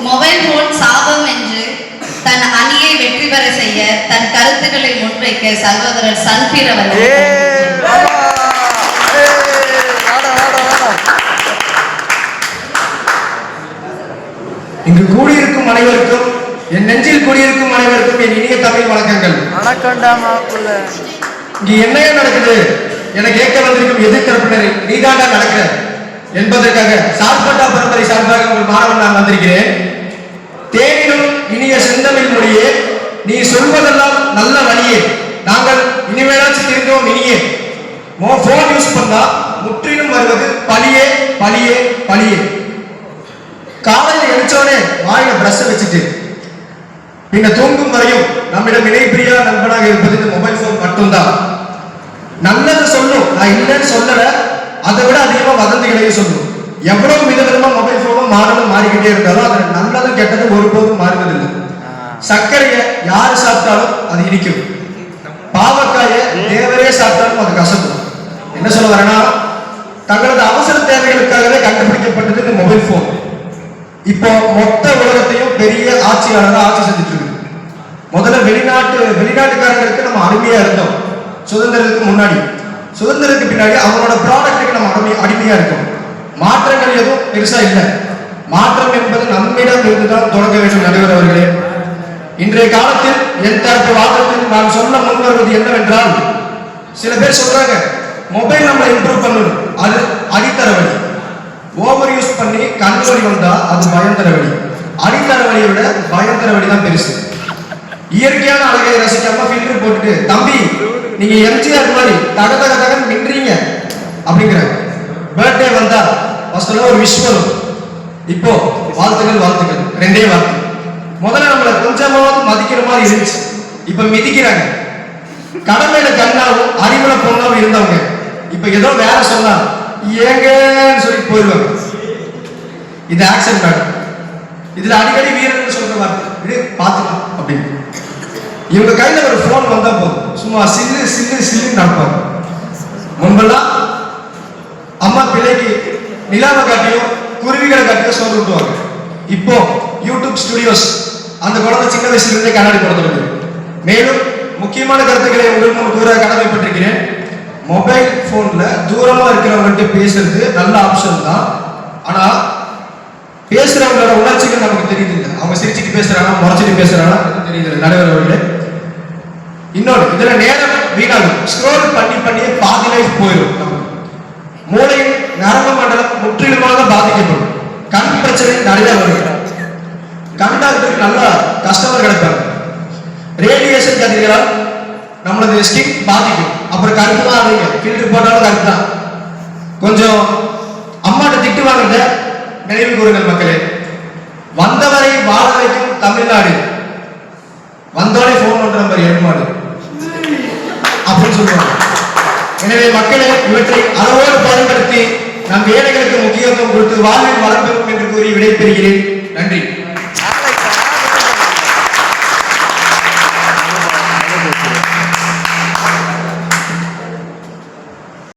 Mobile phone சாபம் என்று தன் அணியை வெற்றி பெற செய்ய தன் கருத்துக்களை முன்வைக்க சகோதரர் சல்பீர் அவர்கள். இங்கு கூடியிருக்கும் அனைவருக்கும், என் நெஞ்சில் கூடியிருக்கும் அனைவருக்கும் என் இனிய தமிழ் வணக்கங்கள். இங்கு என்னையா நடக்குது என கேட்க வந்திருக்கும் எதிர்த்தரப்பினரை நீதாண்டா நடக்கிற என்பதற்காக சார்பட்டா பரம்பரை சார்பாக உங்கள் மாணவன் நான் வந்திருக்கிறேன். தேனிலும் இனிய செந்தமிழ் மொழியே, நீ சொல்வதெல்லாம் நல்ல வழியே, நாங்கள் இனிமேலாச்சும் திருந்தோம் இனியே. போன் யூஸ் பண்ணா முற்றிலும் வருவது பழியே பழியே பழியே. காலையில் எழுச்சோனே வாயில பிரஷ் வச்சுட்டு பின்ன தூங்கும் வரையும் நம்மிடம் இணைப்பிரியா நண்பனாக இருப்பது இந்த மொபைல் போன் மட்டும்தான். நல்லது சொல்லும், நான் இல்லைன்னு சொல்லல, அதை விட அதிகமா வதந்திகளையும் சொல்லும். எவ்வளவு விதவிதமா மொபைல் போனும் மாடலும் மாறிக்கிட்டே இருந்தாலும் அது நல்லதும் கெட்டதும் ஒருபோதும் மாறுவதில்லை. சர்க்கரையை யாரு சாப்பிட்டாலும் அது இனிக்கும், பாவக்காயை தேவரே சாப்பிட்டாலும் அது கசக்கும். என்ன சொல்ல வரேன்னா, தங்களது அவசர தேவைகளுக்காகவே கண்டுபிடிக்கப்பட்டது இந்த மொபைல் போன். இப்போ மொத்த உலகத்தையும் பெரிய ஆட்சியாளராக ஆட்சி செஞ்சுட்டு இருக்கு. முதல்ல வெளிநாட்டுக்காரங்களுக்கு நம்ம அடிமையா இருந்தோம் சுதந்திரத்துக்கு முன்னாடி. சுதந்திரத்துக்கு பின்னாடி அவங்களோட ப்ராடக்ட்டுக்கு நம்ம அடிமையா இருக்கோம். மாற்றங்கள் எதுவும் பெருசா இல்லை. மாற்றம் என்பது நம்மிடம் இருந்துதான் தொடங்க வேண்டும். நடுவர் அவர்களே, இன்றைய காலத்தில் என் தரப்பு வாதத்தில் நான் சொல்ல முன் வருவது என்னவென்றால், சில பேர் சொல்றாங்க மொபைல் நம்ம இம்ப்ரூவ் பண்ணணும், அது அடித்தர வழி. ஓவர் யூஸ் பண்ணி கண் வலி வந்தா அது பயந்தர வழி. அடித்தர வழியை விட பயந்தர வழி தான் பெருசு. இயற்கையான அழகை ரசிக்காம ஃபில்டர் போட்டுட்டு, தம்பி நீங்க எம்ஜிஆர் மாதிரி தக தக தகன்னு நின்றீங்க அப்படிங்கிறாங்க. பர்த்டே வந்தா ஃபர்ஸ்ட்ல ஒரு விஷ் வரும். இப்போ வாழ்த்துக்கள் வாழ்த்துக்கள் ரெண்டே வார்த்தை. முதல்ல நம்மள கொஞ்சமாவது மதிக்கிற மாதிரி இருந்துச்சு, இப்ப மிதிக்கிறாங்க. கடமையில கண்ணாவும் அறிவுல பொண்ணாவும் இருந்தவங்க இப்ப ஏதோ வேற சொன்னா ஏங்கன்னு சொல்லி போயிடுவாங்க. இது ஆக்சன் மேடம். இதுல அடிக்கடி வீரர்கள் சொல்ற வார்த்தை பாத்துக்கலாம் அப்படின்னு. இவங்க கையில ஒரு போன் வந்தா போதும், சும்மா சில்லு சில்லு சில்லுன்னு நடப்பாங்க. முன்பெல்லாம் அம்மா பிள்ளைக்கு நிலாவை காட்டியும் குருவிகளை காட்டியும் சோறு விட்டுவாங்க. இப்போ யூடியூப் ஸ்டுடியோஸ், அந்த குழந்தை சின்ன வயசுல இருந்தே கண்ணாடி கொடுத்துருக்கு. மேலும் முக்கியமான கருத்துக்களை உங்கள் முன் கூற கடமைப்பட்டிருக்கிறேன். மொபைல் போன்ல தூரமா இருக்கிறவங்கள்ட்ட பேசுறது நல்ல ஆப்ஷன் தான். ஆனா பேசுறவங்களோட உணர்ச்சிகள் நமக்கு தெரியுது இல்லை. அவங்க சிரிச்சுட்டு பேசுறாங்க, முறைச்சிட்டு பேசுறாங்க, தெரியுது நடுவர் அவர்களே. இன்னொரு இதுல நேரம் வீணாகும். ஸ்க்ரோல் பண்ணி பண்ணி பாதி லைஃப் போயிடும். மூளையின் நரம்பு மண்டலம் முற்றிலுமாக பாதிக்கப்படும். கண் பிரச்சனை நிறைய வரும். கண் டாக்டருக்கு நல்ல கஸ்டமர் கிடைப்பாங்க. ரேடியேஷன் கதிர்களால் நம்மளது ஸ்கின் பாதிக்கும். அப்புறம் கருப்பு தான் ஆகுங்க, ஃபில்டர் போட்டாலும் கருப்பு தான். கொஞ்சம் அம்மாட்ட திட்டு வாங்க நினைவு கூறுங்கள் மக்களே. வந்தவரை வாழ வைக்கும் தமிழ்நாடு, வந்தவரை போன் பண்ற மாதிரி ஏற்பாடு அப்படின்னு சொல்லுவாங்க. எனவே மக்களே, இவற்றை அளவோடு பயன்படுத்தி நம் ஏழைகளுக்கு முக்கியத்துவம் கொடுத்து வாழ்வில் வளம் பெறும் என்று கூறி விடைபெறுகிறேன். நன்றி.